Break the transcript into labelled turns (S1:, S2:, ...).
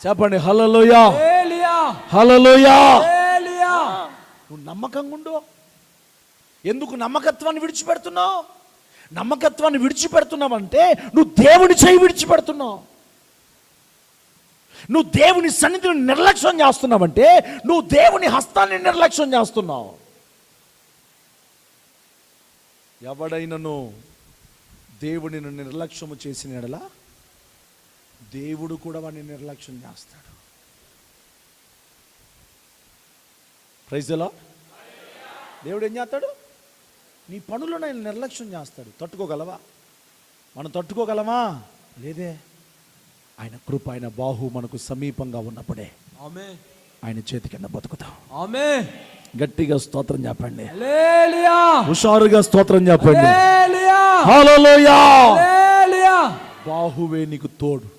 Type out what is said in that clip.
S1: చెప్పండి హల్లెలూయా, హల్లెలూయా. నువ్వు నమ్మకంగా ఉండు. ఎందుకు నమ్మకత్వాన్ని విడిచిపెడుతున్నావు? నమ్మకత్వాన్ని విడిచిపెడుతున్నావంటే నువ్వు దేవుని చేయి విడిచిపెడుతున్నావు. నువ్వు దేవుని సన్నిధిని నిర్లక్ష్యం చేస్తున్నావంటే నువ్వు దేవుని హస్తాన్ని నిర్లక్ష్యం చేస్తున్నావు. ఎవడైనను దేవుడిని నిర్లక్ష్యము చేసిన యెడల దేవుడు కూడా వాడిని నిర్లక్ష్యం చేస్తాడు. Praise the Lord. దేవుడు ఏం చేస్తాడు? నీ పనులను ఆయన నిర్లక్ష్యం చేస్తాడు. తట్టుకోగలవా? మనం తట్టుకోగలమా? లేదే. ఆయన కృప, ఆయన బాహు మనకు సమీపంగా ఉన్నప్పుడే ఆయన చేతి కింద బతుకుతాం. గట్టిగా స్తోత్రం చెప్పండి, హుషారుగా స్తోత్రం చెప్పండి. హల్లెలూయా. బాహువే నీకు తోడు.